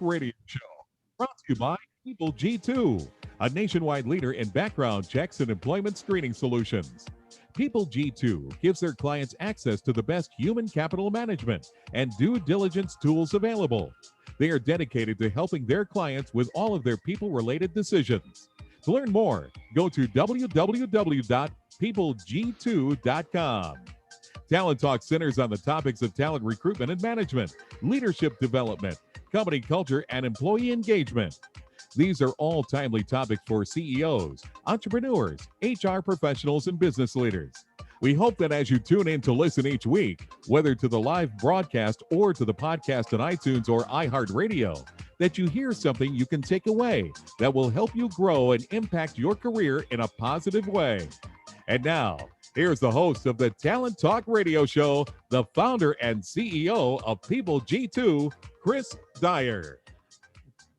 Radio Show, brought to you by People G2, a nationwide leader in background checks and employment screening solutions. People G2 gives their clients access to the best human capital management and due diligence tools available. They are dedicated to helping their clients with all of their people-related decisions. To learn more, go to www.peopleg2.com. Talent Talk centers on the topics of talent recruitment and management, leadership development, company culture, and employee engagement. These are all timely topics for CEOs, entrepreneurs, HR professionals, and business leaders. We hope that as you tune in to listen each week, whether to the live broadcast or to the podcast on iTunes or iHeartRadio, that you hear something you can take away that will help you grow and impact your career in a positive way. And now, here's the host of the Talent Talk Radio Show, the founder and CEO of People G2, Chris Dyer.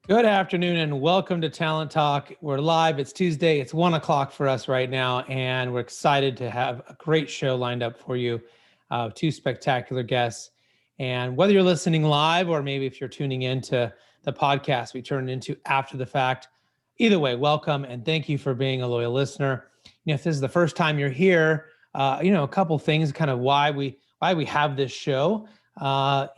Good afternoon and welcome to Talent Talk. We're live. It's Tuesday. It's 1 o'clock for us right now, and we're excited to have a great show lined up for you. Two spectacular guests. And whether you're listening live or maybe if you're tuning into the podcast we turn into after the fact, either way, welcome and thank you for being a loyal listener. If this is the first time you're here, a couple things, kind of why we have this show. I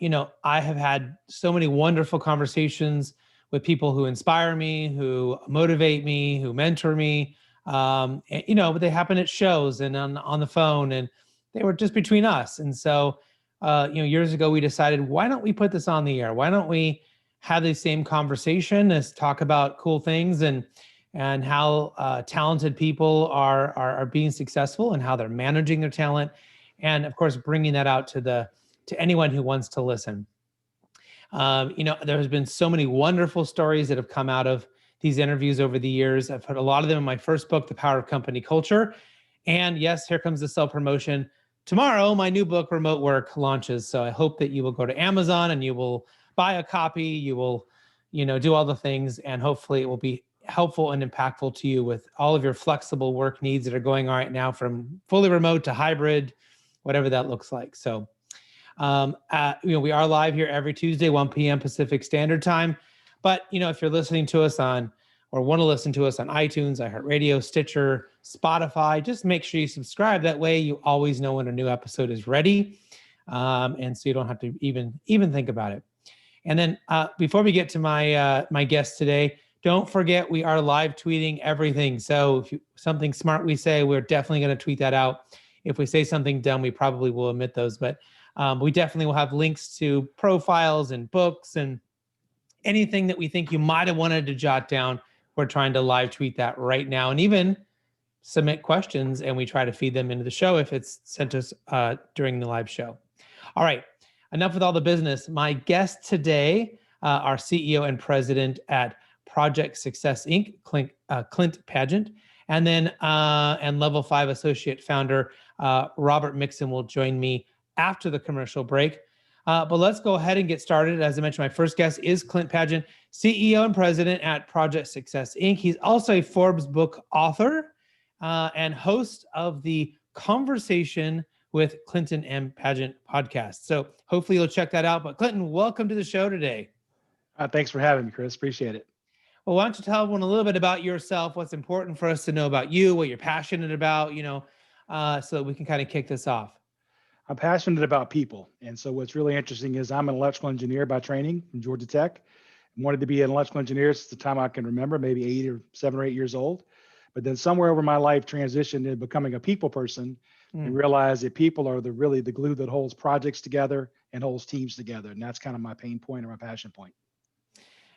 have had so many wonderful conversations with people who inspire me, who motivate me, who mentor me. But they happen at shows and on the phone, and they were just between us. And so, years ago we decided, why don't we put this on the air? Why don't we have the same conversation, as talk about cool things and how talented people are being successful and how they're managing their talent, and of course bringing that out to anyone who wants to listen. There has been so many wonderful stories that have come out of these interviews over the years. I've put a lot of them in my first book, The Power of Company Culture. And yes, here comes the self-promotion. Tomorrow, my new book, Remote Work, launches. So I hope that you will go to Amazon and you will buy a copy. You will, do all the things, and hopefully it will be helpful and impactful to you with all of your flexible work needs that are going on right now, from fully remote to hybrid, whatever that looks like. So we are live here every Tuesday, 1 p.m. Pacific Standard Time. But, if you're listening to us or want to listen to us on iTunes, iHeartRadio, Stitcher, Spotify, just make sure you subscribe. That way you always know when a new episode is ready. And so you don't have to even think about it. And then before we get to my guest today, don't forget we are live tweeting everything. So if something smart we say, we're definitely going to tweet that out. If we say something dumb, we probably will omit those. But we definitely will have links to profiles and books and anything that we think you might have wanted to jot down. We're trying to live tweet that right now, and even submit questions, and we try to feed them into the show if it's sent us during the live show. All right, enough with all the business. My guest today, our CEO and president at Project Success Inc., Clint Padgett, and then and Level 5 associate founder Robert Mixon will join me after the commercial break. But let's go ahead and get started. As I mentioned, my first guest is Clint Padgett, CEO and president at Project Success Inc. He's also a Forbes book author and host of the Conversation with Clinton and Padgett podcast. So hopefully you'll check that out. But Clinton, welcome to the show today. Thanks for having me, Chris. Appreciate it. Well, why don't you tell everyone a little bit about yourself, what's important for us to know about you, what you're passionate about, so that we can kind of kick this off. I'm passionate about people. And so what's really interesting is I'm an electrical engineer by training from Georgia Tech. I wanted to be an electrical engineer since the time I can remember, maybe 7 or 8 years old. But then somewhere over my life transitioned into becoming a people person and realized that people are really the glue that holds projects together and holds teams together. And that's kind of my pain point or my passion point.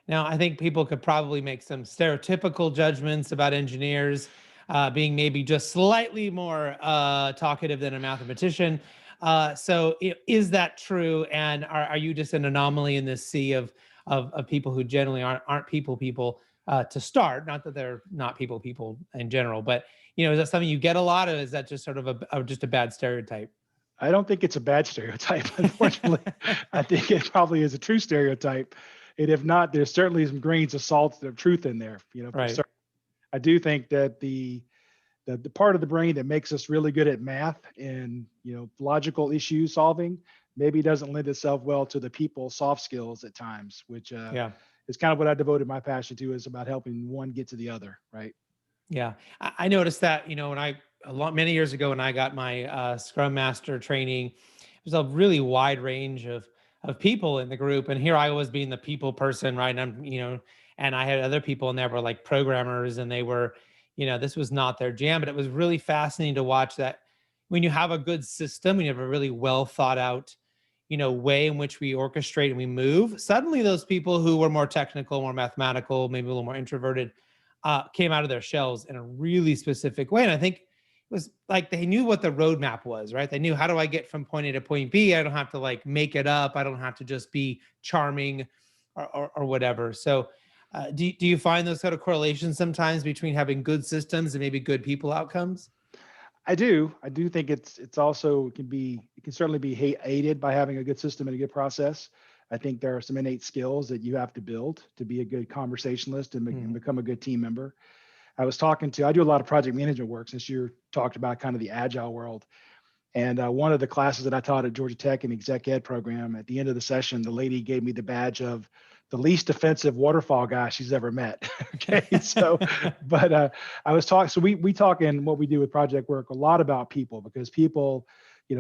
Now, I think people could probably make some stereotypical judgments about engineers being maybe just slightly more talkative than a mathematician. So is that true? And are you just an anomaly in this sea of people who generally aren't people to start? Not that they're not people in general, but is that something you get a lot, or is that just sort of just a bad stereotype? I don't think it's a bad stereotype, unfortunately. I think it probably is a true stereotype. And if not, there's certainly some grains of salt of truth in there. Right. I do think that the part of the brain that makes us really good at math and logical issue solving maybe doesn't lend itself well to the people soft skills at times, which it's kind of what I devoted my passion to, is about helping one get to the other, right? Yeah, I noticed that, many years ago when I got my Scrum Master training, it was a really wide range of people in the group, and here I was being the people person, right? And and I had other people in there were like programmers, and they were, this was not their jam, but it was really fascinating to watch that when you have a good system, when you have a really well thought out, way in which we orchestrate and we move, suddenly those people who were more technical, more mathematical, maybe a little more introverted, came out of their shells in a really specific way. And I think it was like they knew what the roadmap was, right? They knew, how do I get from point A to point B? I don't have to like make it up. I don't have to just be charming or whatever. So do you find those sort of correlations sometimes between having good systems and maybe good people outcomes? I do think it's also, it can certainly be aided by having a good system and a good process. I think there are some innate skills that you have to build to be a good conversationalist and become a good team member. I do a lot of project management work, since you talked about kind of the agile world. And one of the classes that I taught at Georgia Tech in the exec ed program, at the end of the session, the lady gave me the badge of the least offensive waterfall guy she's ever met. Okay. So, but I was talking, so we talk in what we do with project work a lot about people, because people,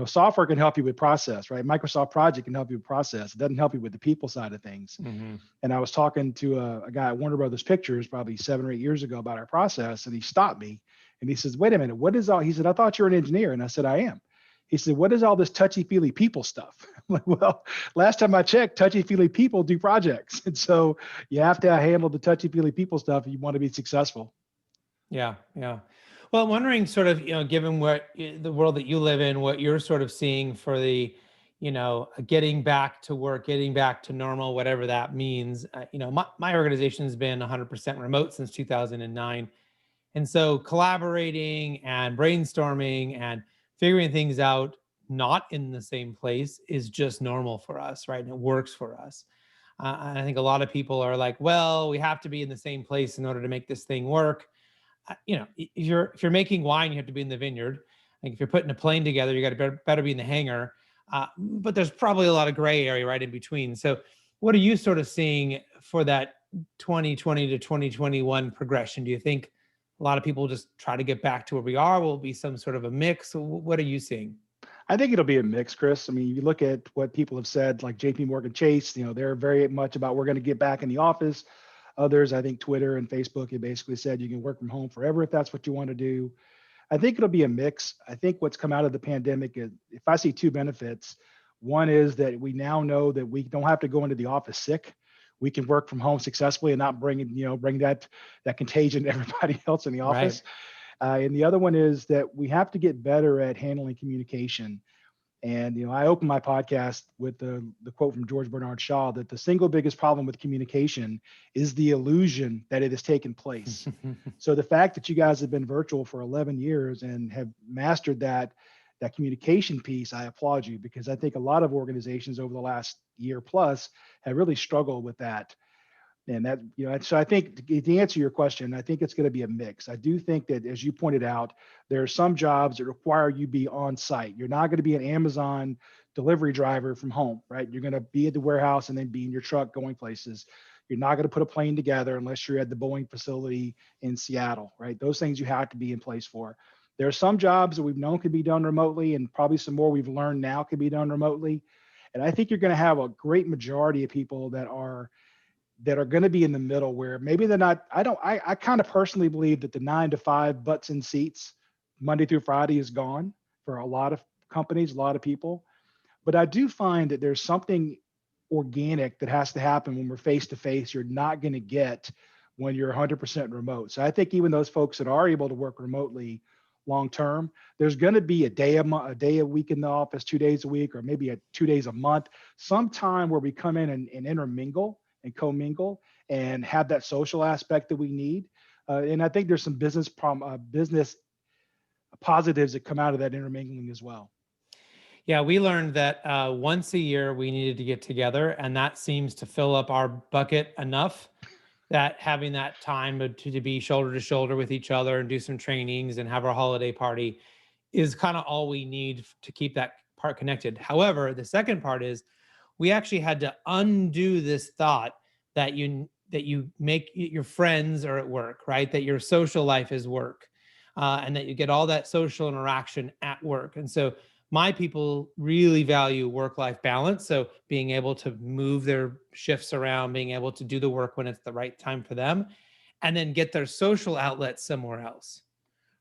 software can help you with process, right? Microsoft Project can help you with process. It doesn't help you with the people side of things. Mm-hmm. And I was talking to a guy at Warner Brothers Pictures probably 7 or 8 years ago about our process. And he stopped me and he says, wait a minute, he said, I thought you were an engineer. And I said, I am. He said, what is all this touchy-feely people stuff? I'm like, well, last time I checked, touchy-feely people do projects. And so you have to handle the touchy-feely people stuff if you want to be successful. Yeah, yeah. Well, I'm wondering sort of, given the world that you live in, what you're sort of seeing for the, getting back to work, getting back to normal, whatever that means. My organization has been 100% remote since 2009. And so collaborating and brainstorming and figuring things out not in the same place is just normal for us, right? And it works for us. And I think a lot of people are like, well, we have to be in the same place in order to make this thing work. If you're making wine, you have to be in the vineyard. Like if you're putting a plane together, you got to better be in the hangar. But there's probably a lot of gray area right in between. So what are you sort of seeing for that 2020 to 2021 progression? Do you think a lot of people just try to get back to where we are? Will it be some sort of a mix? What are you seeing? I think it'll be a mix, Chris. I mean, you look at what people have said, like JP Morgan Chase, they're very much about, we're going to get back in the office. Others, I think Twitter and Facebook have basically said you can work from home forever if that's what you want to do. I think it'll be a mix. I think what's come out of the pandemic is, if I see two benefits, one is that we now know that we don't have to go into the office sick. We can work from home successfully and not bring that contagion to everybody else in the office. Right. And the other one is that we have to get better at handling communication. And, I open my podcast with the quote from George Bernard Shaw, that the single biggest problem with communication is the illusion that it has taken place. So the fact that you guys have been virtual for 11 years and have mastered that communication piece, I applaud you, because I think a lot of organizations over the last year plus have really struggled with that. And that, so I think to answer your question, I think it's going to be a mix. I do think that, as you pointed out, there are some jobs that require you be on site. You're not going to be an Amazon delivery driver from home, right? You're going to be at the warehouse and then be in your truck going places. You're not going to put a plane together unless you're at the Boeing facility in Seattle, right? Those things you have to be in place for. There are some jobs that we've known can be done remotely, and probably some more we've learned now can be done remotely. And I think you're going to have a great majority of people that are going to be in the middle, where maybe they're not. I kind of personally believe that the 9 to 5 butts in seats Monday through Friday is gone for a lot of companies, a lot of people. But I do find that there's something organic that has to happen when we're face to face. You're not going to get when you're 100% remote. So I think even those folks that are able to work remotely long term, there's going to be a day a week in the office, 2 days a week, or maybe 2 days a month, sometime where we come in and intermingle and commingle and have that social aspect that we need. And I think there's some business positives that come out of that intermingling as well. Yeah, we learned that once a year we needed to get together, and that seems to fill up our bucket enough that having that time to be shoulder to shoulder with each other and do some trainings and have our holiday party is kind of all we need to keep that part connected. However, the second part is we actually had to undo this thought that you make your friends are at work, right? That your social life is work, and that you get all that social interaction at work. And so my people really value work-life balance. So being able to move their shifts around, being able to do the work when it's the right time for them, and then get their social outlet somewhere else,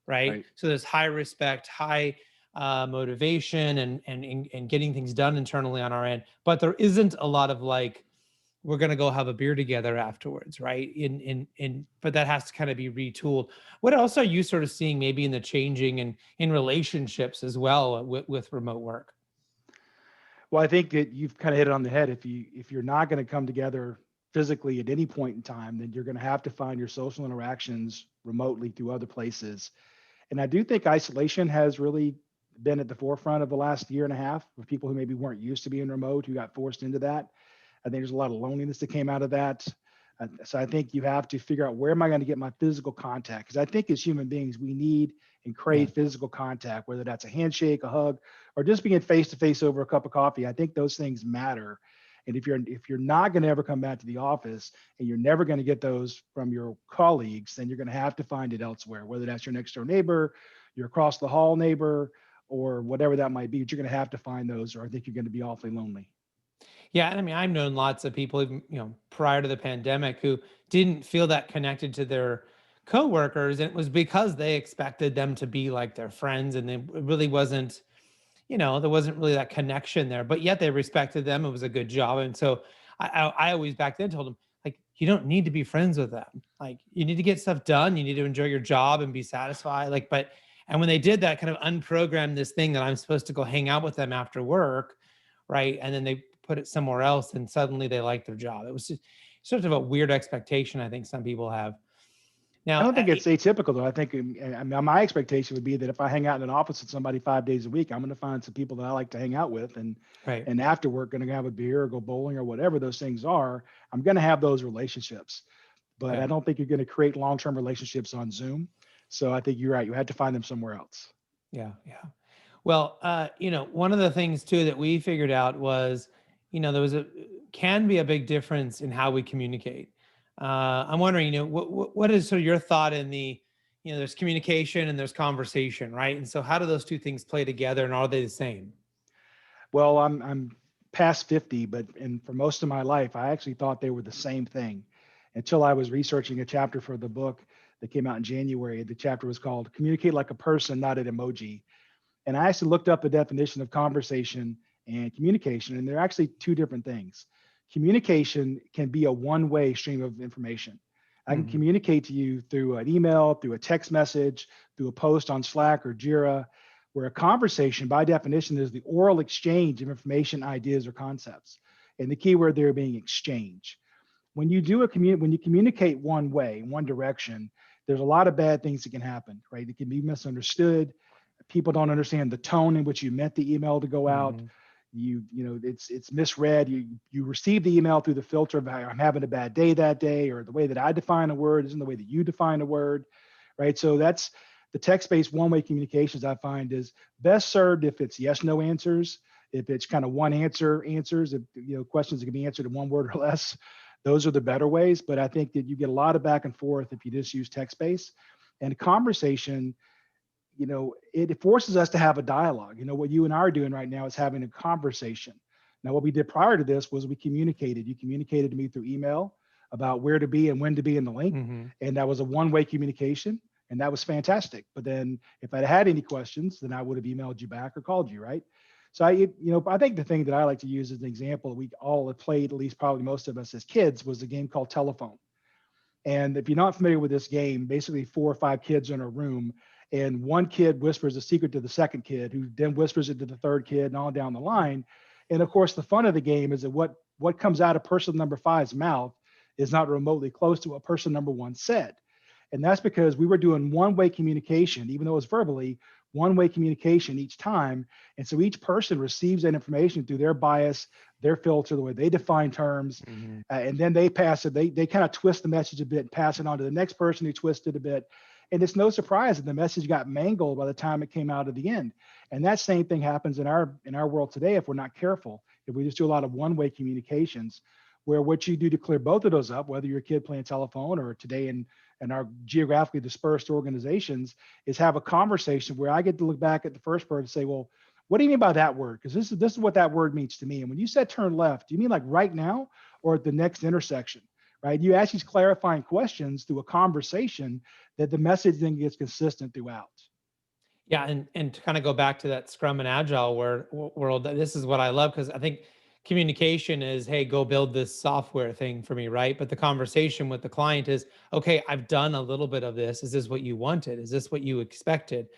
right? Right. So there's high respect, high motivation, and getting things done internally on our end. But there isn't a lot of like, we're going to go have a beer together afterwards, right? But that has to kind of be retooled. What else are you sort of seeing maybe in the changing and in relationships as well with remote work? Well, I think that you've kind of hit it on the head. If you're not going to come together physically at any point in time, then you're going to have to find your social interactions remotely through other places. And I do think isolation has really been at the forefront of the last year and a half for people who maybe weren't used to being remote, who got forced into that. I think there's a lot of loneliness that came out of that. So I think you have to figure out, where am I going to get my physical contact? Because I think as human beings, we need and crave physical contact, whether that's a handshake, a hug, or just being face to face over a cup of coffee. I think those things matter. And if you're not going to ever come back to the office, and you're never going to get those from your colleagues, then you're going to have to find it elsewhere, whether that's your next door neighbor, your across the hall neighbor, or whatever that might be. But you're going to have to find those, or I think you're going to be awfully lonely. Yeah, and I mean, I've known lots of people, even, prior to the pandemic, who didn't feel that connected to their coworkers, and it was because they expected them to be like their friends, and it really wasn't, there wasn't really that connection there. But yet they respected them; it was a good job, and so I always back then told them, like, you don't need to be friends with them. Like, you need to get stuff done. You need to enjoy your job and be satisfied. And when they did that, kind of unprogrammed this thing that I'm supposed to go hang out with them after work, right? And then they put it somewhere else, and suddenly they like their job. It was just sort of a weird expectation I think some people have. Now, I don't think it's atypical, though. I think my expectation would be that if I hang out in an office with somebody 5 days a week, I'm going to find some people that I like to hang out with, and right. and after work, going to have a beer or go bowling or whatever those things are. I'm going to have those relationships, but I don't think you're going to create long-term relationships on Zoom. So I think you're right. You had to find them somewhere else. Yeah. Well, one of the things too that we figured out was, there can be a big difference in how we communicate. I'm wondering, what is sort of your thought in the, there's communication and there's conversation, right? And so how do those two things play together, and are they the same? Well, I'm past 50, but for most of my life, I actually thought they were the same thing until I was researching a chapter for the book that came out in January. The chapter was called "Communicate Like a Person, Not an Emoji." And I actually looked up the definition of conversation and communication, and they're actually two different things. Communication can be a one-way stream of information. I can communicate to you through an email, through a text message, through a post on Slack or Jira, where a conversation, by definition, is the oral exchange of information, ideas, or concepts. And the key word there being exchange. When you communicate one way, one direction, there's a lot of bad things that can happen, right? It can be misunderstood. People don't understand the tone in which you meant the email to go out. It's misread. You receive the email through the filter of, I'm having a bad day that day, or the way that I define a word isn't the way that you define a word, right? So that's the text-based one-way communications. I find is best served if it's yes/no answers, if it's kind of one answers, if questions that can be answered in one word or less. Those are the better ways. But I think that you get a lot of back and forth if you just use text-based. And a conversation, it forces us to have a dialogue. What you and I are doing right now is having a conversation. Now, what we did prior to this was we communicated. You communicated to me through email about where to be and when to be in the link. And that was a one-way communication, and that was fantastic. But then if I had any questions, then I would have emailed you back or called you, right? So I think the thing that I like to use as an example, we all have played, at least probably most of us as kids, was a game called Telephone. And if you're not familiar with this game, basically 4 or 5 kids in a room, and one kid whispers a secret to the second kid, who then whispers it to the third kid, and on down the line. And of course, the fun of the game is that what comes out of person number 5's mouth is not remotely close to what person number 1 said. And that's because we were doing one-way communication, even though it was verbally, one-way communication each time. And so each person receives that information through their bias, their filter, the way they define terms. And then they pass it. They kind of twist the message a bit and pass it on to the next person who twists it a bit. And it's no surprise that the message got mangled by the time it came out at the end. And that same thing happens in our world today if we're not careful. If we just do a lot of one-way communications, where what you do to clear both of those up, whether you're a kid playing telephone or today in our geographically dispersed organizations, is have a conversation where I get to look back at the first person and say, well, what do you mean by that word? Because this is what that word means to me. And when you said turn left, do you mean like right now or at the next intersection? Right? You ask these clarifying questions through a conversation that the message then gets consistent throughout. Yeah, and to kind of go back to that Scrum and Agile world, this is what I love, because I think communication is, hey, go build this software thing for me, right? But the conversation with the client is, okay, I've done a little bit of this. Is this what you wanted? Is this what you expected?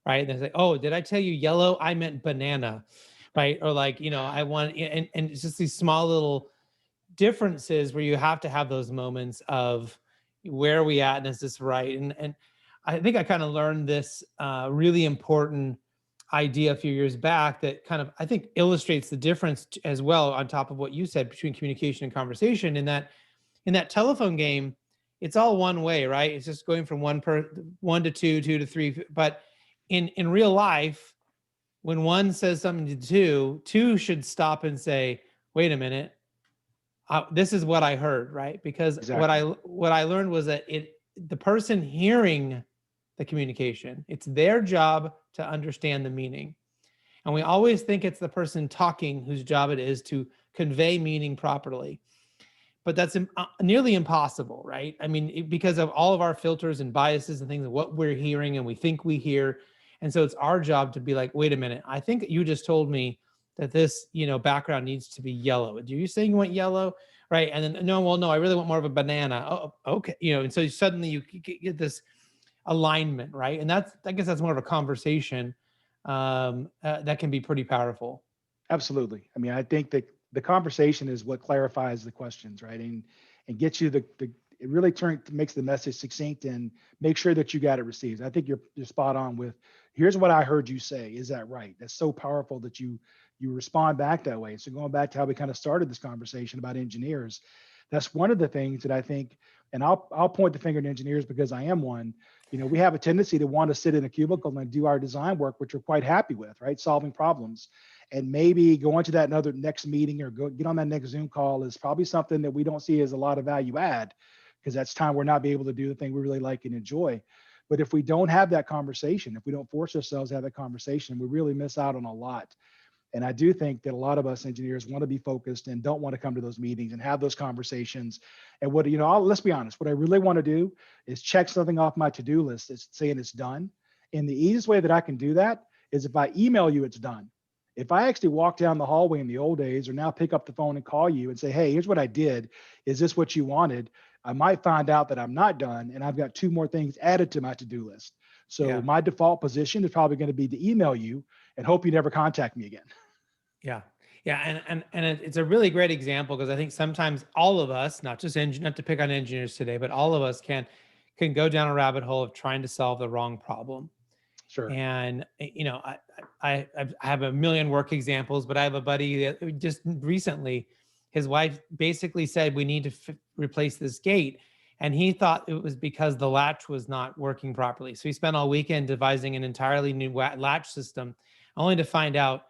Right? And they say, oh, did I tell you yellow? I meant banana, right? Or like, I want, and it's just these small little differences where you have to have those moments of where are we at and is this right? And I think I kind of learned this really important idea a few years back that kind of, I think, illustrates the difference as well, on top of what you said, between communication and conversation. In that telephone game, it's all one way, right? It's just going from one to two, two to three. But in real life, when one says something to two should stop and say, wait a minute, this is what I heard, right? Because exactly. what I learned was that the person hearing the communication, it's their job to understand the meaning. And we always think it's the person talking whose job it is to convey meaning properly. But that's nearly impossible, right? I mean, because of all of our filters and biases and things, of what we're hearing and we think we hear. And so it's our job to be like, wait a minute, I think you just told me that this, background needs to be yellow. Do you saying you want yellow? Right. And then, no, I really want more of a banana. Oh, okay. And so suddenly you get this alignment, right? And I guess that's more of a conversation that can be pretty powerful. Absolutely. I mean, I think that the conversation is what clarifies the questions, right? And gets you it really makes the message succinct and make sure that you got it received. I think you're spot on with, here's what I heard you say. Is that right? That's so powerful that you respond back that way. So going back to how we kind of started this conversation about engineers, that's one of the things that I think, and I'll point the finger at engineers because I am one. We have a tendency to want to sit in a cubicle and do our design work, which we're quite happy with, right? Solving problems. And maybe going to that next meeting or get on that next Zoom call is probably something that we don't see as a lot of value add, because that's time we're not be able to do the thing we really like and enjoy. But if we don't have that conversation, if we don't force ourselves to have that conversation, we really miss out on a lot. And I do think that a lot of us engineers want to be focused and don't want to come to those meetings and have those conversations. And let's be honest, what I really want to do is check something off my to-do list. It's saying it's done. And the easiest way that I can do that is if I email you, it's done. If I actually walk down the hallway in the old days, or now pick up the phone and call you and say, hey, here's what I did. Is this what you wanted? I might find out that I'm not done and I've got 2 more things added to my to-do list. So my default position is probably going to be to email you and hope you never contact me again. Yeah. Yeah. And it's a really great example, because I think sometimes all of us, not to pick on engineers today, but all of us can go down a rabbit hole of trying to solve the wrong problem. Sure. And, I have a million work examples, but I have a buddy that just recently, his wife basically said, we need to replace this gate. And he thought it was because the latch was not working properly. So he spent all weekend devising an entirely new latch system, only to find out,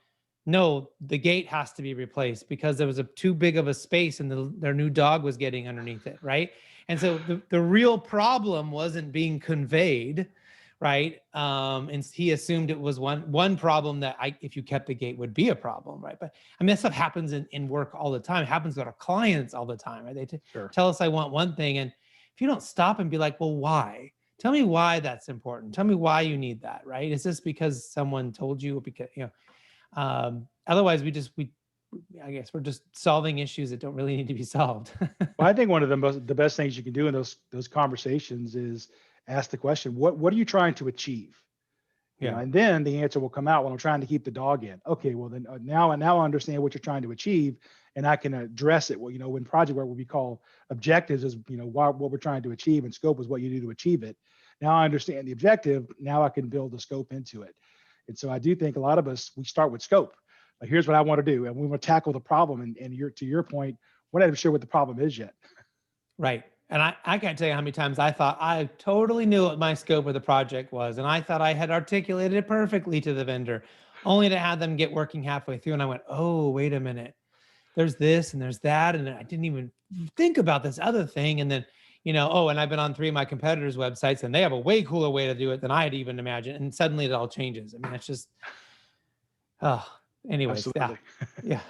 no, the gate has to be replaced because there was too big of a space and their new dog was getting underneath it, right? And so the real problem wasn't being conveyed, right? And he assumed it was one problem that if you kept the gate would be a problem, right? But I mean, that stuff happens in work all the time. It happens with our clients all the time, right? They tell us I want one thing, and if you don't stop and be like, well, why? Tell me why that's important. Tell me why you need that, right? Is this because someone told you, or because otherwise I guess we're just solving issues that don't really need to be solved. Well, I think one of the best things you can do in those conversations is ask the question, what are you trying to achieve? And then the answer will come out, well, I'm trying to keep the dog in. Okay, well then now I understand what you're trying to achieve, and I can address it. Well, in project work, what we call objectives is, what we're trying to achieve, and scope is what you do to achieve it. Now I understand the objective. Now I can build the scope into it. And so I do think a lot of us, we start with scope. Like, here's what I want to do. And we want to tackle the problem. And to your point, we're not even sure what the problem is yet. Right. And I can't tell you how many times I thought I totally knew what my scope of the project was. And I thought I had articulated it perfectly to the vendor, only to have them get working halfway through. And I went, oh, wait a minute. there's this and there's that, and I didn't even think about this other thing. And then, and I've been on 3 of my competitors' websites, and they have a way cooler way to do it than I'd even imagine. And suddenly it all changes. I mean, it's just, anyways, Absolutely. yeah.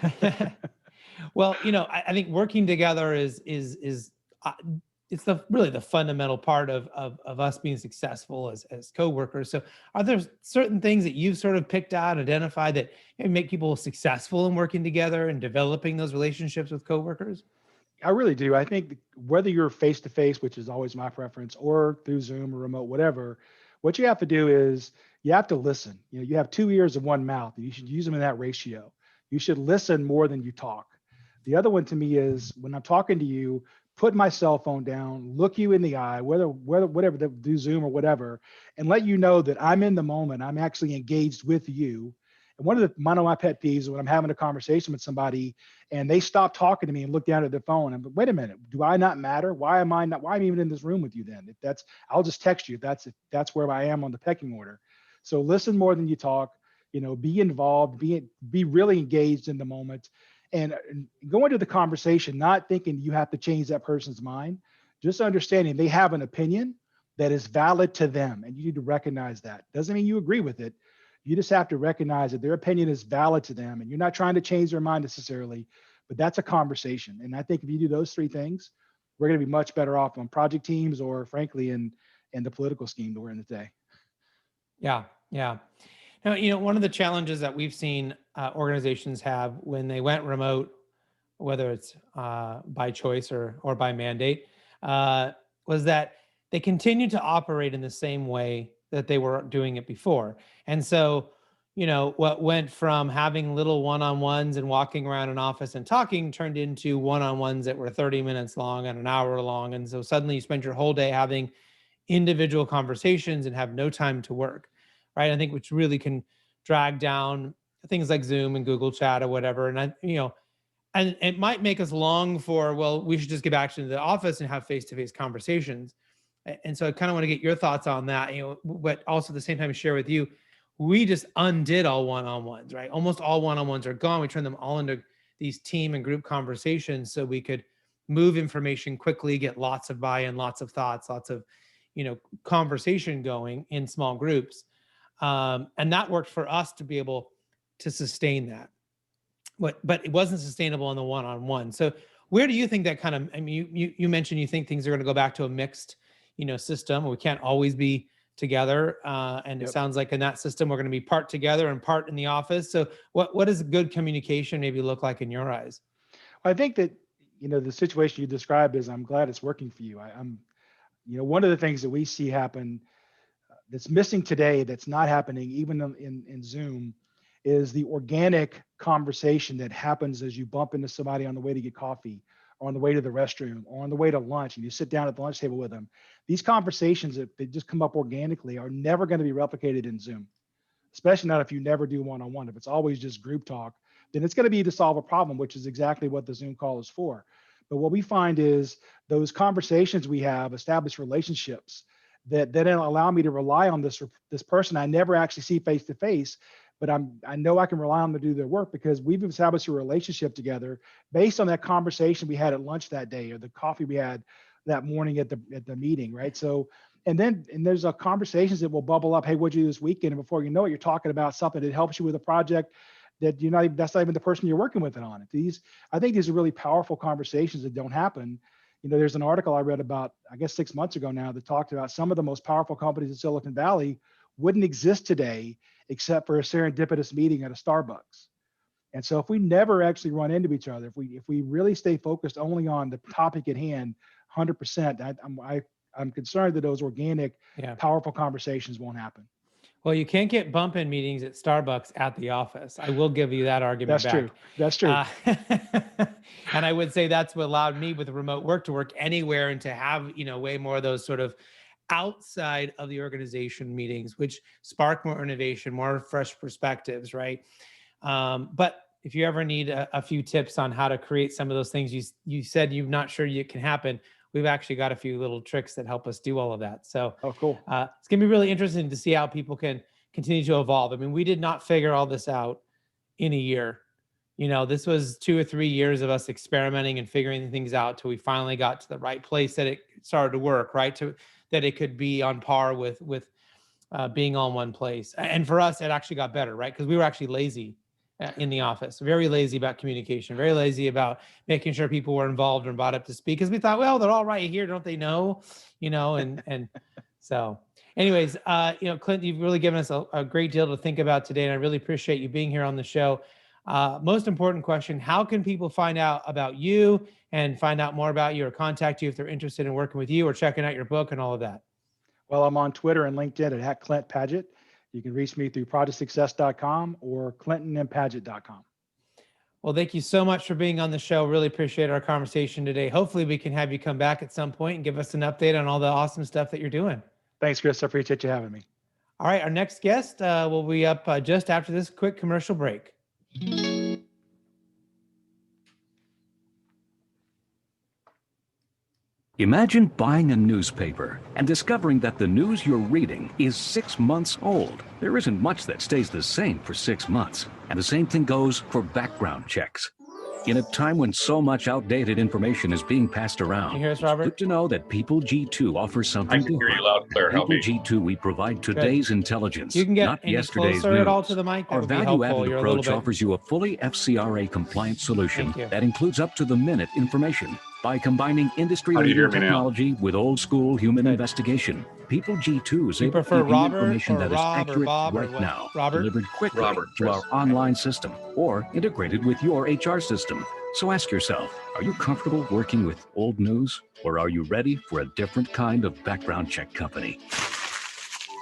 Well, I think working together is it's really the fundamental part of us being successful as coworkers. So are there certain things that you've sort of picked out, identified that make people successful in working together and developing those relationships with coworkers? I really do. I think whether you're face to face, which is always my preference, or through Zoom or remote, whatever, what you have to do is you have to listen. You have 2 ears and 1 mouth, and you should use them in that ratio. You should listen more than you talk. The other one to me is when I'm talking to you, put my cell phone down, look you in the eye, whatever, do Zoom or whatever, and let you know that I'm in the moment. I'm actually engaged with you. And one of my pet peeves is when I'm having a conversation with somebody and they stop talking to me and look down at their phone and, wait a minute, do I not matter? Why am I even in this room with you then? I'll just text you if that's where I am on the pecking order. So listen more than you talk, be involved, be really engaged in the moment, and go into the conversation, not thinking you have to change that person's mind, just understanding they have an opinion that is valid to them. And you need to recognize that. Doesn't mean you agree with it. You just have to recognize that their opinion is valid to them, and you're not trying to change their mind necessarily, but that's a conversation. And I think if you do those 3 things, we're going to be much better off on project teams or frankly in the political scheme that we're in today. Yeah. Yeah. Now, one of the challenges that we've seen organizations have when they went remote, whether it's by choice or by mandate, was that they continued to operate in the same way that they were doing it before. And so, what went from having little one-on-ones and walking around an office and talking turned into one-on-ones that were 30 minutes long and an hour long. And so suddenly you spend your whole day having individual conversations and have no time to work, right? I think which really can drag down things like Zoom and Google Chat or whatever. And and it might make us long for, well, we should just get back to the office and have face-to-face conversations. And so I kind of want to get your thoughts on that, but also at the same time share with you, we just undid all one-on-ones, right? Almost all one-on-ones are gone. We turned them all into these team and group conversations so we could move information quickly, get lots of buy-in, lots of thoughts, lots of, conversation going in small groups. And that worked for us to be able to sustain that. But it wasn't sustainable on the one-on-one. So where do you think that kind of, you mentioned you think things are going to go back to a mixed, system. We can't always be together. And It sounds like in that system, we're going to be part together and part in the office. So what does good communication maybe look like in your eyes? I think that, the situation you described is, I'm glad it's working for you. I'm one of the things that we see happen that's missing today, that's not happening even in Zoom, is the organic conversation that happens as you bump into somebody on the way to get coffee, or on the way to the restroom, or on the way to lunch, and you sit down at the lunch table with them. These conversations that they just come up organically are never going to be replicated in Zoom, especially not if you never do one-on-one. If it's always just group talk, then it's going to be to solve a problem, which is exactly what the Zoom call is for. But what we find is those conversations we have establish relationships that then allow me to rely on this person I never actually see face to face, but I know I can rely on them to do their work because we've established a relationship together based on that conversation we had at lunch that day, or the coffee we had that morning at the meeting, right? So, and there's conversations that will bubble up. Hey, what'd you do this weekend? And before you know it, you're talking about something that helps you with a project that that's not even the person you're working with on it. I think these are really powerful conversations that don't happen. There's an article I read about, I guess 6 months ago now, that talked about some of the most powerful companies in Silicon Valley wouldn't exist today except for a serendipitous meeting at a Starbucks. And so if we never actually run into each other, if we really stay focused only on the topic at hand, 100%, I'm concerned that those organic, powerful conversations won't happen. Well, you can't get bump-in meetings at Starbucks at the office. I will give you that argument back. That's true. And I would say that's what allowed me with remote work to work anywhere and to have, way more of those sort of outside of the organization meetings, which spark more innovation, more fresh perspectives, right? But if you ever need a few tips on how to create some of those things you said you're not sure it can happen, we've actually got a few little tricks that help us do all of that. So cool. It's going to be really interesting to see how people can continue to evolve. I mean, we did not figure all this out in a year. this was 2 or 3 years of us experimenting and figuring things out till we finally got to the right place that it started to work, right? That it could be on par with being on one place. And for us, it actually got better, right? Because we were actually lazy in the office, very lazy about communication, very lazy about making sure people were involved and brought up to speed. Because we thought, well, they're all right here, don't they know? And so anyways, Clint, you've really given us a great deal to think about today. And I really appreciate you being here on the show. Most important question, how can people find out about you and find out more about you or contact you if they're interested in working with you or checking out your book and all of that? Well, I'm on Twitter and LinkedIn at Clint Padgett. You can reach me through projectsuccess.com or clintonandpadgett.com. Well, thank you so much for being on the show. Really appreciate our conversation today. Hopefully we can have you come back at some point and give us an update on all the awesome stuff that you're doing. Thanks, Chris. I appreciate you having me. All right. Our next guest will be up just after this quick commercial break. Imagine buying a newspaper and discovering that the news you're reading is 6 months old. There isn't much that stays the same for 6 months. And the same thing goes for background checks. In a time when so much outdated information is being passed around, Can you hear us, Robert? it's good to know that People G2 offers something I can hear you loud and clear. Help People me. G2, we provide today's intelligence, You can get not any yesterday's closer news. at all to the mic? That Our would be helpful. value-added You're a little approach bit. offers you a fully FCRA-compliant solution Thank you. that includes up-to-the-minute information. By combining How do you industry-leading hear me now? technology with old-school human Good. investigation, People G2 is You able to prefer give you Robert information or that is Rob or accurate Bob or right what? now, Robert? delivered quickly Robert, to our Chris. online system or integrated with your HR system. So ask yourself, are you comfortable working with old news, or are you ready for a different kind of background check company?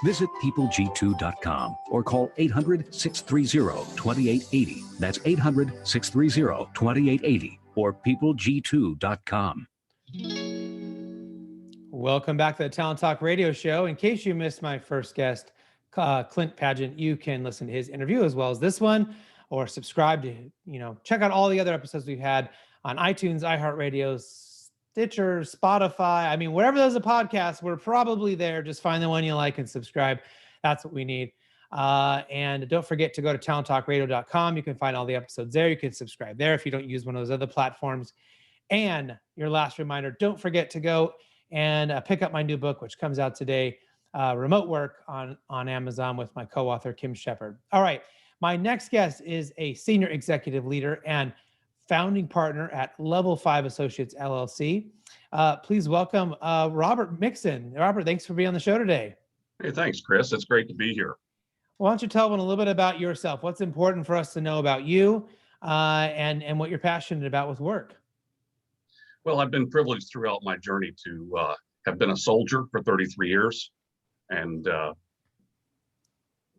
Visit peopleg2.com or call 800-630-2880. That's 800-630-2880 or peopleg2.com. Welcome back to the Talent Talk radio show. In case you missed my first guest, Clint Padgett, you can listen to his interview as well as this one, or subscribe to, check out all the other episodes we've had on iTunes, iHeartRadio, Stitcher, Spotify. I mean, wherever there's a podcast, we're probably there. Just find the one you like and subscribe. That's what we need. And don't forget to go to TalentTalkRadio.com. You can find all the episodes there. You can subscribe there if you don't use one of those other platforms. And your last reminder, don't forget to go and pick up my new book, which comes out today, Remote Work on Amazon with my co-author, Kim Shepard. All right. My next guest is a senior executive leader and founding partner at Level 5 Associates, LLC. Please welcome Robert Mixon. Robert, thanks for being on the show today. Hey, thanks, Chris. It's great to be here. Why don't you tell them a little bit about yourself? What's important for us to know about you and what you're passionate about with work? Well, I've been privileged throughout my journey to have been a soldier for 33 years and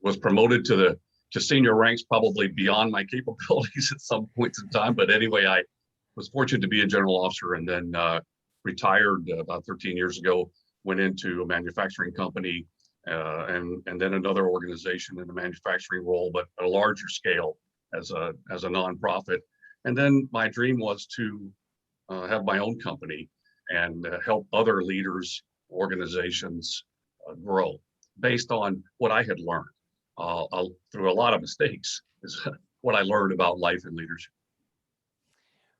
was promoted to senior ranks, probably beyond my capabilities at some points in time. But anyway, I was fortunate to be a general officer and then retired about 13 years ago, went into a manufacturing company and then another organization in a manufacturing role, but at a larger scale as a nonprofit. And then my dream was to have my own company and help other leaders, organizations grow based on what I had learned. Through a lot of mistakes is what I learned about life and leadership.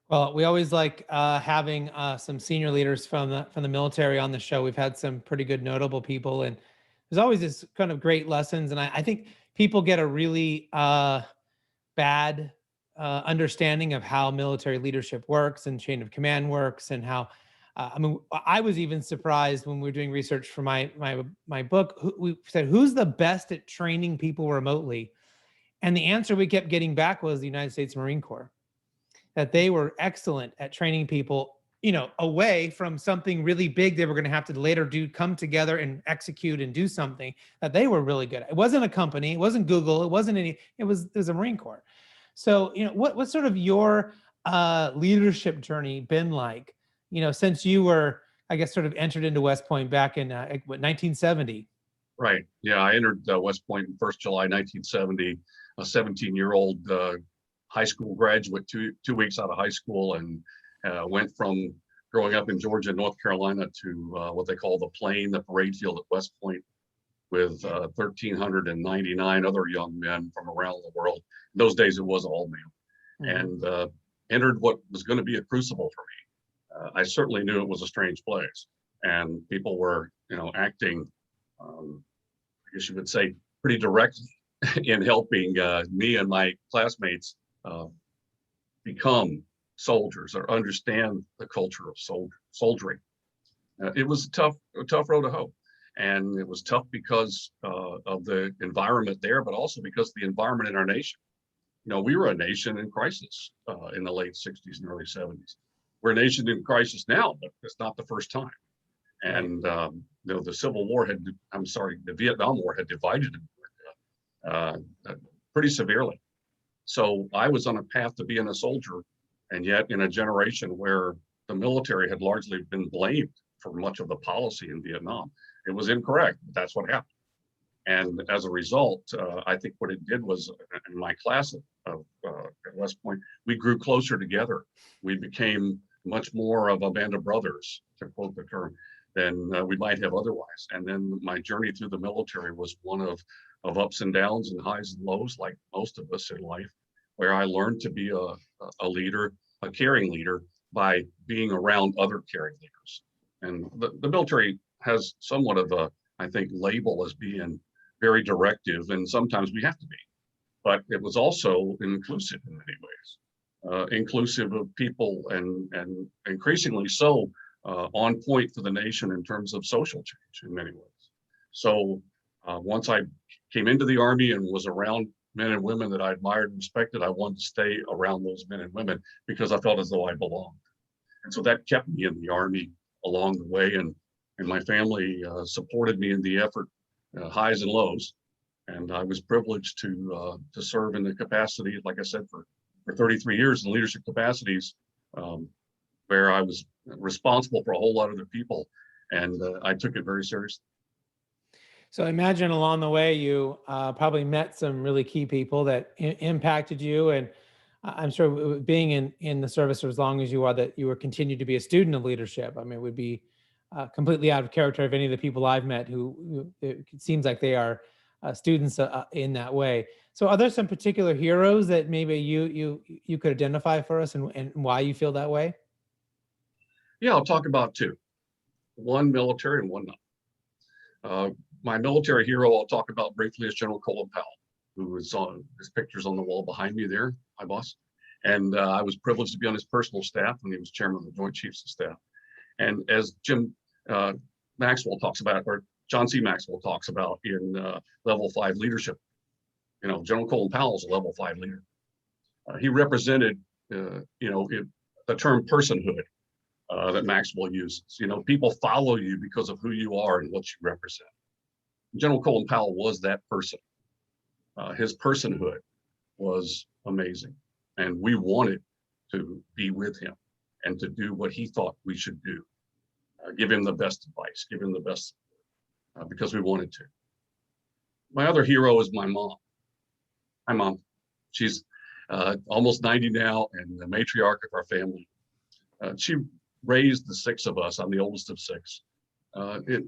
Well, we always like having some senior leaders from the military on the show. We've had some pretty good notable people, and there's always this kind of great lessons. And I think people get a really bad understanding of how military leadership works and chain of command works, and how I was even surprised when we were doing research for my book. We said, who's the best at training people remotely? And the answer we kept getting back was the United States Marine Corps, that they were excellent at training people, away from something really big they were going to have to later come together and execute and do something that they were really good at. It wasn't a company, it wasn't Google, it wasn't it was a Marine Corps. So, what's sort of your leadership journey been like? Since you were, I guess, sort of entered into West Point back in 1970. Right. Yeah, I entered West Point on 1st July 1970, a 17-year-old high school graduate, two weeks out of high school, and went from growing up in Georgia, North Carolina to what they call the Plain, the parade field at West Point, with 1,399 other young men from around the world. In those days, it was all male. and entered what was going to be a crucible for me. I certainly knew it was a strange place, and people were, acting, I guess you would say, pretty directly in helping me and my classmates become soldiers or understand the culture of soldiering. It was a tough road to hoe. And it was tough because of the environment there, but also because of the environment in our nation. We were a nation in crisis in the late 60s and early 70s. We're a nation in crisis now, but it's not the first time. And the Vietnam War had divided America pretty severely. So I was on a path to being a soldier, and yet in a generation where the military had largely been blamed for much of the policy in Vietnam. It was incorrect, but that's what happened. And as a result, I think what it did was, in my class at West Point, we grew closer together. We became much more of a band of brothers, to quote the term, than we might have otherwise. And then my journey through the military was one of ups and downs and highs and lows, like most of us in life, where I learned to be a leader, a caring leader, by being around other caring leaders. And the military has somewhat of a, I think, label as being very directive, and sometimes we have to be. But it was also inclusive in many ways, inclusive of people, and increasingly so on point for the nation in terms of social change in many ways. So once I came into the Army and was around men and women that I admired and respected, I wanted to stay around those men and women because I felt as though I belonged. And so that kept me in the Army along the way, and my family supported me in the effort, highs and lows. And I was privileged to serve in the capacity, like I said, for 33 years in leadership capacities, where I was responsible for a whole lot of other people, and I took it very seriously. So I imagine along the way, you probably met some really key people that impacted you. And I'm sure being in the service for as long as you are, that you were continued to be a student of leadership. I mean, it would be completely out of character of any of the people I've met who it seems like they are students in that way. So are there some particular heroes that maybe you could identify for us, and why you feel that way? Yeah, I'll talk about two. One military and one not. My military hero I'll talk about briefly is General Colin Powell, who is on his pictures on the wall behind me there, my boss. And I was privileged to be on his personal staff when he was chairman of the Joint Chiefs of Staff. And as Jim Maxwell talks about, or John C. Maxwell talks about in level 5 leadership, General Colin Powell is a level 5 leader. He represented, the term personhood that Maxwell uses. People follow you because of who you are and what you represent. General Colin Powell was that person. His personhood was amazing, and we wanted to be with him and to do what he thought we should do. Give him the best advice, give him the best, because we wanted to. My other hero is my mom. My mom, she's almost 90 now and the matriarch of our family. She raised the 6 of us. I'm the oldest of 6.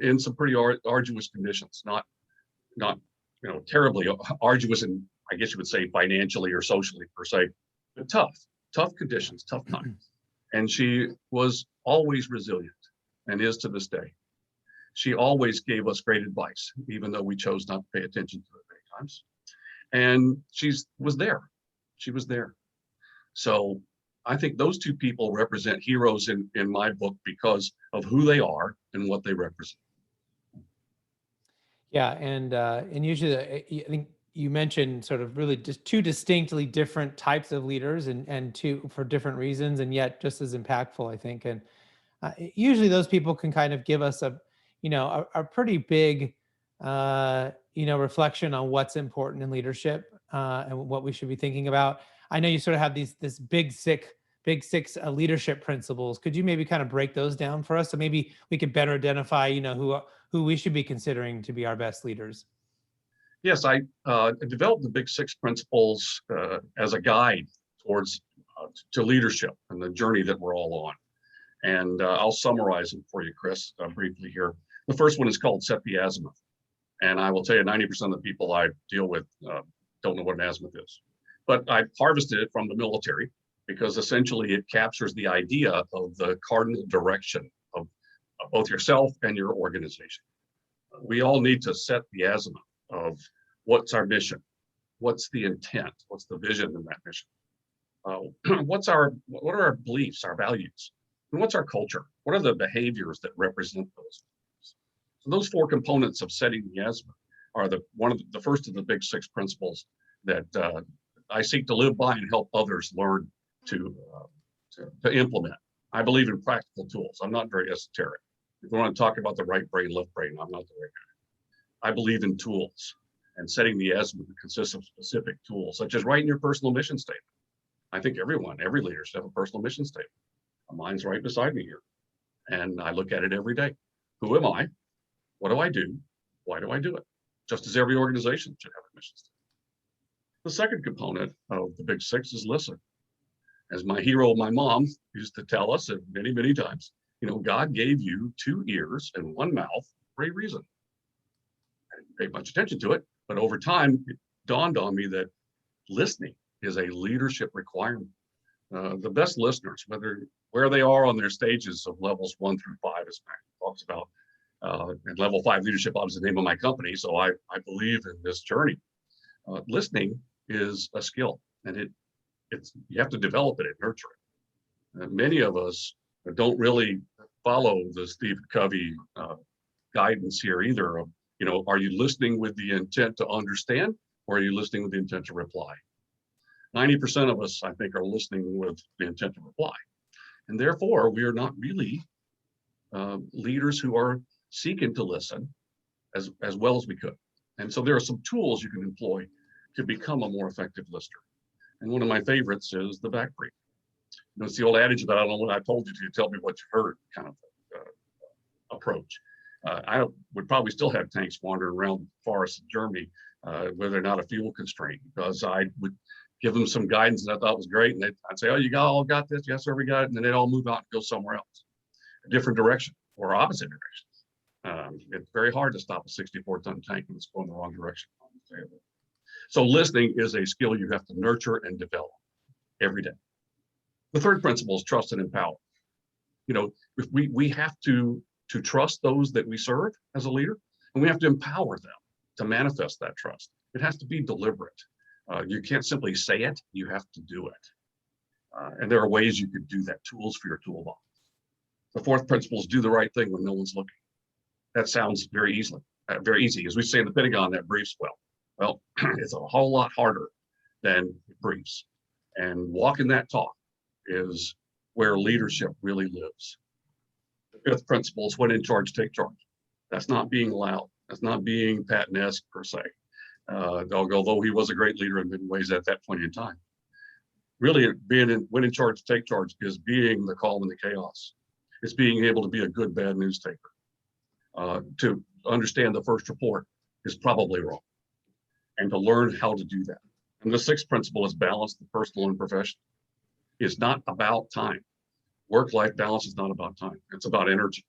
In some pretty arduous conditions, not terribly arduous, and I guess you would say financially or socially per se, but tough conditions, tough times. And she was always resilient, and is to this day. She always gave us great advice, even though we chose not to pay attention to it many times. And she was there. So I think those two people represent heroes in my book because of who they are and what they represent. Yeah, and usually I think you mentioned sort of really just 2 distinctly different types of leaders, and 2 for different reasons, and yet just as impactful, I think. And usually those people can kind of give us a pretty big reflection on what's important in leadership and what we should be thinking about. I know you sort of have this big six leadership principles. Could you maybe kind of break those down for us, so maybe we could better identify who we should be considering to be our best leaders? Yes, I developed the big 6 principles as a guide towards to leadership and the journey that we're all on. And I'll summarize them for you, Chris, briefly here. The first one is called Set the Azimuth. And I will tell you, 90% of the people I deal with don't know what an azimuth is. but I harvested it from the military because essentially it captures the idea of the cardinal direction of both yourself and your organization. We all need to set the azimuth of what's our mission, what's the intent, what's the vision in that mission, what are our beliefs, our values, and what's our culture? What are the behaviors that represent those? So those four components of setting the azimuth are the first of the big six principles that I seek to live by and help others learn to implement. I believe in practical tools. I'm not very esoteric. If we want to talk about the right brain, left brain, I'm not the right guy. I believe in tools, and setting the azimuth consists of specific tools, such as writing your personal mission statement. I think every leader should have a personal mission statement. Mine's right beside me here, and I look at it every day. Who am I? What do I do? Why do I do it? Just as every organization should have a mission statement. The second component of the big six is listen. As my hero, my mom, used to tell us many, many times, God gave you 2 ears and 1 mouth for a reason. I didn't pay much attention to it, but over time, it dawned on me that listening is a leadership requirement. The best listeners, where they are on their stages of levels 1 through 5, as Matt talks about, and level 5 leadership is the name of my company, so I believe in this journey. Listening is a skill, and you have to develop it and nurture it. Many of us don't really follow the Stephen Covey guidance here either. Are you listening with the intent to understand, or are you listening with the intent to reply? 90% of us, I think, are listening with the intent to reply. And therefore, we are not really leaders who are seeking to listen as well as we could. And so there are some tools you can employ to become a more effective listener. And one of my favorites is the back brief. It's the old adage about, I don't know what I told you to tell me what you heard kind of approach. I would probably still have tanks wandering around forests in Germany where they're not a fuel constraint, because I would give them some guidance that I thought was great. And I'd say, oh, you all got this? Yes, sir, we got it. And then they'd all move out and go somewhere else, a different direction or opposite directions. It's very hard to stop a 64-ton tank when it's going the wrong direction. So listening is a skill you have to nurture and develop every day. The third principle is trust and empower. If we have to trust those that we serve as a leader, and we have to empower them to manifest that trust. It has to be deliberate. You can't simply say it, you have to do it. And there are ways you could do that, tools for your toolbox. The fourth principle is do the right thing when no one's looking. That sounds very easy. As we say in the Pentagon, that briefs well. Well, it's a whole lot harder than it briefs. And walking that talk is where leadership really lives. The fifth principle is when in charge, take charge. That's not being loud. That's not being Patton-esque per se. Although he was a great leader in many ways at that point in time. Really, when in charge, take charge is being the calm in the chaos. It's being able to be a good, bad news taker. To understand the first report is probably wrong, and to learn how to do that. And the sixth principle is balance the personal and professional. It's not about time. Work-life balance is not about time. It's about energy,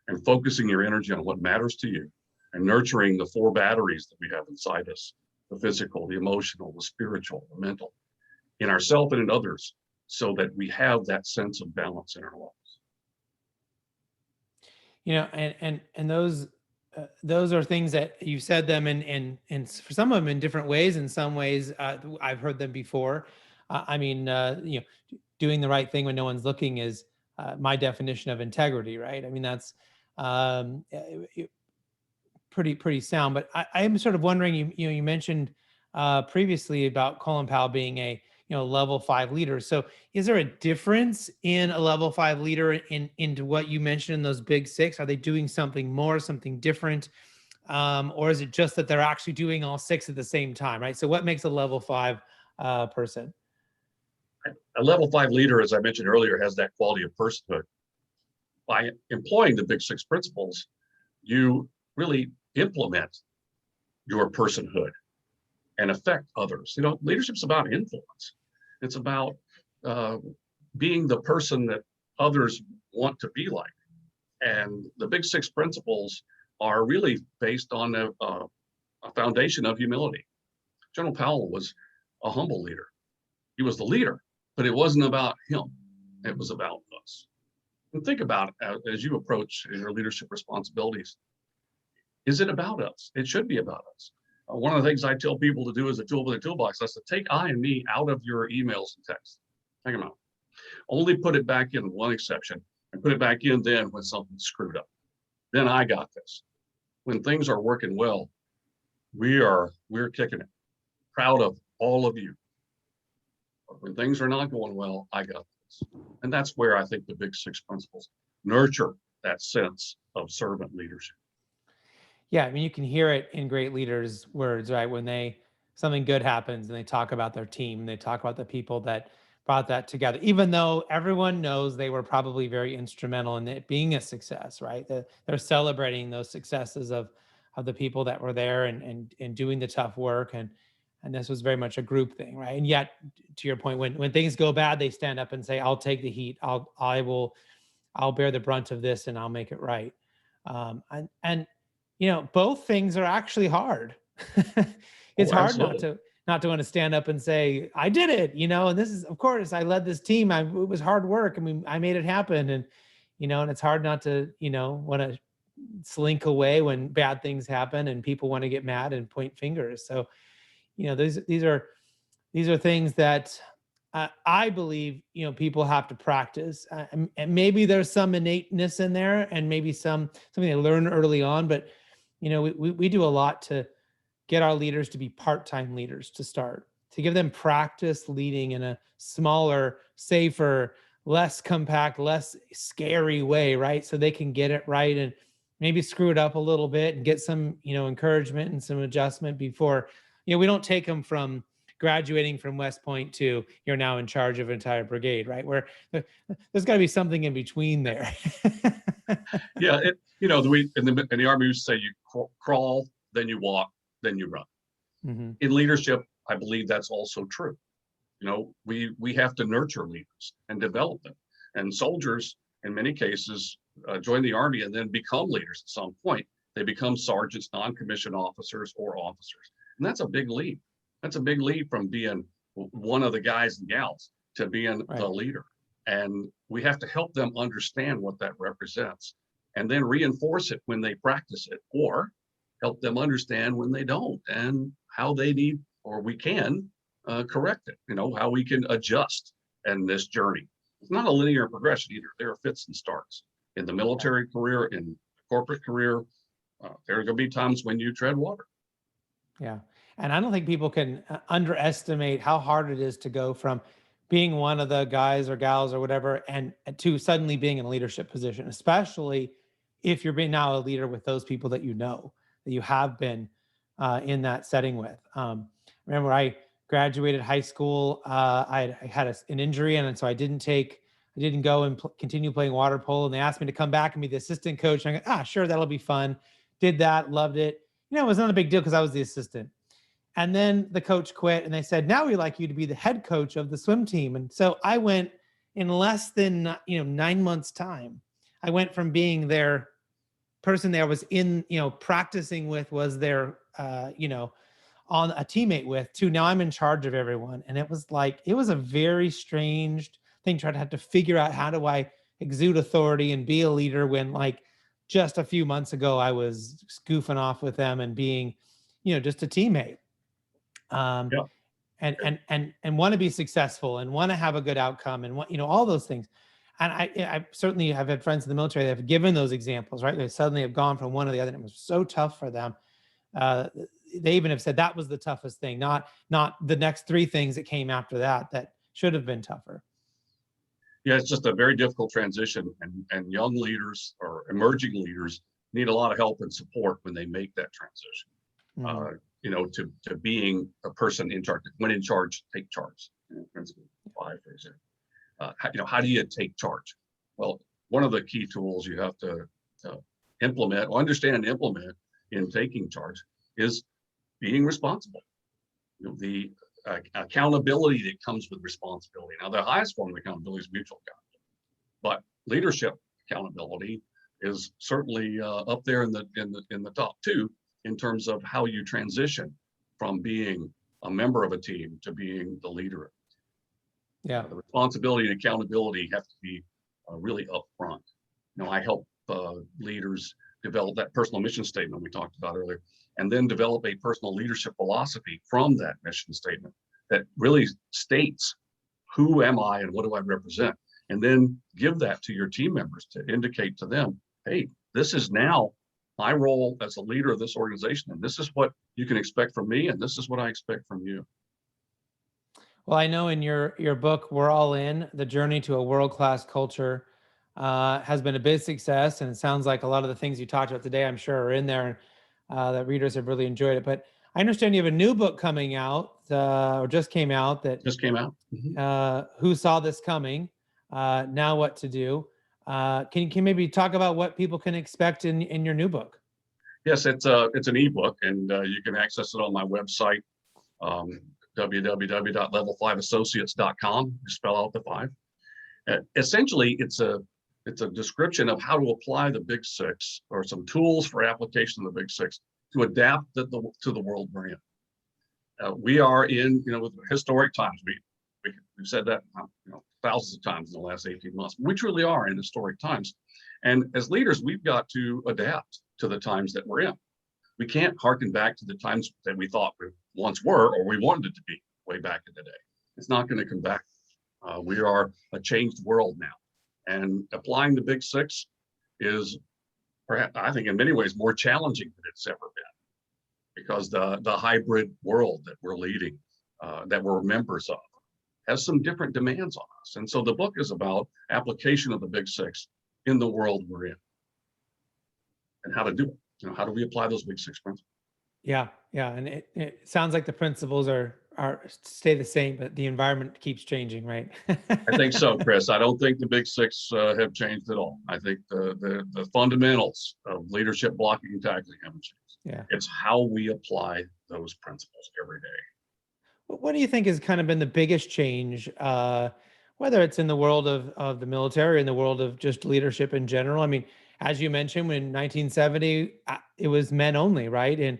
and focusing your energy on what matters to you, and nurturing the 4 batteries that we have inside us: the physical, the emotional, the spiritual, the mental, in ourselves and in others, so that we have that sense of balance in our lives. And those are things that you said them and for some of them in different ways. In some ways, I've heard them before. Doing the right thing when no one's looking is my definition of integrity, right? I mean, that's pretty sound. But I am sort of wondering, you mentioned previously about Colin Powell being a level 5 leader. So is there a difference in a level 5 leader into what you mentioned in those big 6? Are they doing something more, something different? Or is it just that they're actually doing all 6 at the same time, right? So what makes a level 5 person? A level 5 leader, as I mentioned earlier, has that quality of personhood. By employing the big 6 principles, you really implement your personhood and affect others. Leadership's about influence. It's about being the person that others want to be like. And the big 6 principles are really based on a foundation of humility. General Powell was a humble leader. He was the leader, but it wasn't about him. It was about us. And think about it as you approach your leadership responsibilities. Is it about us? It should be about us. One of the things I tell people to do as a tool with a toolbox, I said, take I and me out of your emails and texts. Take them out. Only put it back in one exception, and put it back in then when something's screwed up. Then I got this. When things are working well, we're kicking it. Proud of all of you. But when things are not going well, I got this. And that's where I think the big 6 principles nurture that sense of servant leadership. Yeah, I mean, you can hear it in great leaders' words, right? When something good happens and they talk about their team, and they talk about the people that brought that together, even though everyone knows they were probably very instrumental in it being a success, right? They're celebrating those successes of the people that were there and doing the tough work. And this was very much a group thing, right? And yet, to your point, when things go bad, they stand up and say, I'll take the heat. I'll bear the brunt of this, and I'll make it right. And both things are actually hard. It's hard not to want to stand up and say, I did it, and this is, of course, I led this team. It was hard work. I mean, I made it happen. And, and it's hard not to, want to slink away when bad things happen and people want to get mad and point fingers. So, these are things that I believe, people have to practice. And maybe there's some innateness in there, and maybe something they learn early on, but we do a lot to get our leaders to be part-time leaders to start, to give them practice leading in a smaller, safer, less compact, less scary way, right? So they can get it right and maybe screw it up a little bit and get some, encouragement and some adjustment before, we don't take them from graduating from West Point to you're now in charge of an entire brigade, right? Where there's got to be something in between there. Yeah, in the Army, we say you crawl, then you walk, then you run. Mm-hmm. In leadership, I believe that's also true. We have to nurture leaders and develop them. And soldiers, in many cases, join the Army and then become leaders at some point. They become sergeants, non-commissioned officers, or officers. And that's a big leap. That's a big leap from being one of the guys and gals to being the leader. And we have to help them understand what that represents, and then reinforce it when they practice it, or help them understand when they don't, and how they need, or we can correct it, how we can adjust in this journey. It's not a linear progression either. There are fits and starts. In the military career, in the corporate career, there are going to be times when you tread water. Yeah. And I don't think people can underestimate how hard it is to go from being one of the guys or gals or whatever, and to suddenly being in a leadership position, especially if you're being now a leader with those people that that you have been in that setting with. Remember, I graduated high school. I had an injury, and so I didn't go and continue playing water polo. And they asked me to come back and be the assistant coach. And I go, sure, that'll be fun. Did that, loved it. It was not a big deal because I was the assistant. And then the coach quit, and they said, now we'd like you to be the head coach of the swim team. And so I went in less than 9 months' time. I went from being their person that I was in, practicing with, was their, on a teammate with, to now I'm in charge of everyone. And it was a very strange thing, trying to have to figure out, how do I exude authority and be a leader when just a few months ago I was goofing off with them and being, just a teammate. And want to be successful and want to have a good outcome and all those things. And I certainly have had friends in the military that have given those examples, right? They suddenly have gone from one to the other, and it was so tough for them. They even have said that was the toughest thing, not the next three things that came after that should have been tougher. Yeah, it's just a very difficult transition, and young leaders or emerging leaders need a lot of help and support when they make that transition. Mm-hmm. To being a person in charge. When in charge, take charge. Principle 5, for example. How do you take charge? Well, one of the key tools you have to implement, or understand and implement in taking charge, is being responsible. The accountability that comes with responsibility. Now, the highest form of accountability is mutual accountability, but leadership accountability is certainly up there in the top two, in terms of how you transition from being a member of a team to being the leader. Yeah. The responsibility and accountability have to be really upfront. I help leaders develop that personal mission statement we talked about earlier, and then develop a personal leadership philosophy from that mission statement that really states, who am I and what do I represent? And then give that to your team members to indicate to them, hey, this is now my role as a leader of this organization, and this is what you can expect from me, and this is what I expect from you. Well, I know in your book, We're All In, The Journey to a World-Class Culture, has been a big success. And it sounds like a lot of the things you talked about today, I'm sure, are in there, that readers have really enjoyed it. But I understand you have a new book coming out, or just came out. Just came out. Who Saw This Coming? Now What to Do? Can you maybe talk about what people can expect in your new book? Yes, it's an ebook, and you can access it on my website, www.level5associates.com. You spell out the 5. Essentially, it's a description of how to apply the Big Six, or some tools for application of the Big Six to adapt to the world we're in. We are in, with historic times. We've said that thousands of times in the last 18 months. We truly are in historic times. And as leaders, we've got to adapt to the times that we're in. We can't harken back to the times that we thought we once were, or we wanted it to be way back in the day. It's not going to come back. We are a changed world now. And applying the Big Six is, perhaps, I think, in many ways more challenging than it's ever been, because the hybrid world that we're leading, that we're members of, has some different demands on us. And so the book is about application of the Big Six in the world we're in, and how to do it. How do we apply those Big Six principles? Yeah. And it sounds like the principles are stay the same, but the environment keeps changing, right? I think so, Chris. I don't think the Big Six have changed at all. I think the fundamentals of leadership, blocking, and tackling haven't changed. Yeah. It's how we apply those principles every day. What do you think has kind of been the biggest change, whether it's in the world of the military, or in the world of just leadership in general? I mean, as you mentioned, when 1970, it was men only, right, in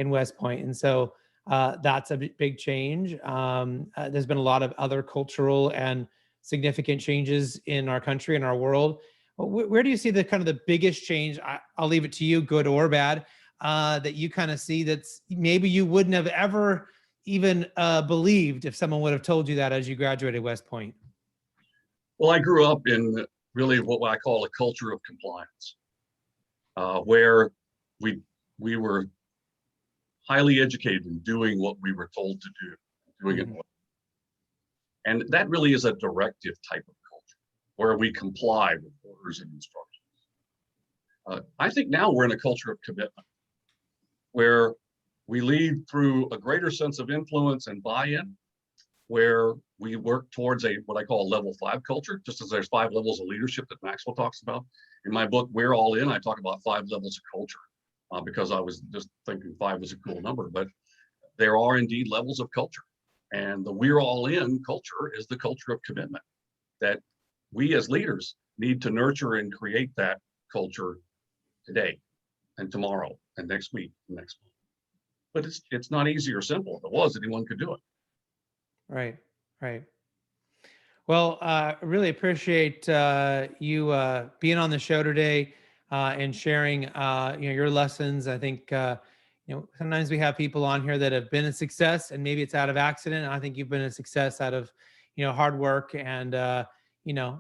West Point. And so that's a big change. There's been a lot of other cultural and significant changes in our country and our world. Where do you see the kind of the biggest change? I'll leave it to you, good or bad, that you kind of see that's maybe you wouldn't have ever even believed if someone would have told you that as you graduated West Point? Well, I grew up in really what I call a culture of compliance, where we were highly educated in doing what we were told to do, doing it well. And that really is a directive type of culture, where we comply with orders and instructions. I think now we're in a culture of commitment, where we lead through a greater sense of influence and buy-in, where we work towards what I call a level 5 culture, just as there's 5 levels of leadership that Maxwell talks about. In my book, We're All In, I talk about 5 levels of culture, because I was just thinking 5 was a cool number, but there are indeed levels of culture. And the We're All In culture is the culture of commitment, that we as leaders need to nurture and create that culture today and tomorrow and next week and next month. But it's not easy or simple. If it was, anyone could do it. Right. Well, really appreciate you being on the show today, and sharing your lessons. I think sometimes we have people on here that have been a success, and maybe it's out of accident. I think you've been a success out of hard work and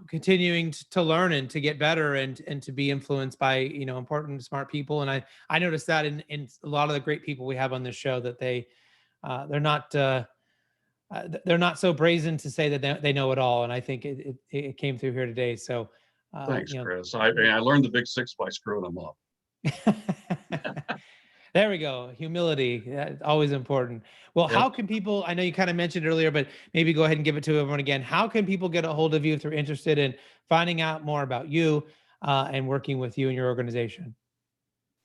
continuing to learn and to get better and to be influenced by important, smart people. And I noticed that in a lot of the great people we have on this show, that they're not so brazen to say that they know it all. And I think it came through here today. So thanks, Chris. I learned the Big Six by screwing them up. There we go. Humility, always important. Well, Yep. How can people, I know you kind of mentioned it earlier, but maybe go ahead and give it to everyone again. How can people get a hold of you if they're interested in finding out more about you and working with you and your organization?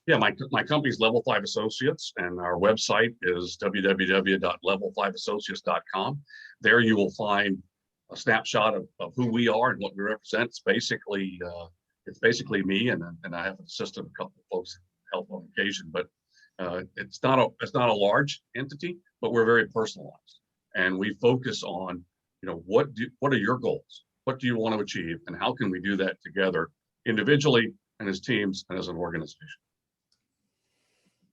Yeah, my company's Level 5 Associates, and our website is www.level5associates.com. There you will find a snapshot of who we are and what we represent. It's basically me, and I have an assistant, a couple of folks help on occasion, but it's not a large entity, but we're very personalized, and we focus on what are your goals? What do you want to achieve? And how can we do that together individually and as teams and as an organization?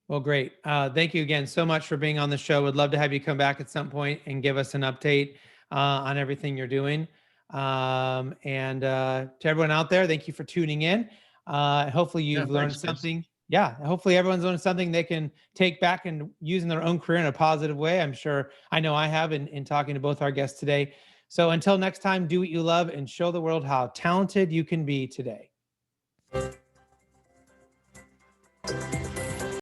Well, great. Thank you again so much for being on the show. Would love to have you come back at some point and give us an update on everything you're doing. And to everyone out there, thank you for tuning in. Hopefully you've learned something. Yeah, hopefully everyone's learned something they can take back and use in their own career in a positive way. I know I have in talking to both our guests today. So until next time, do what you love and show the world how talented you can be today.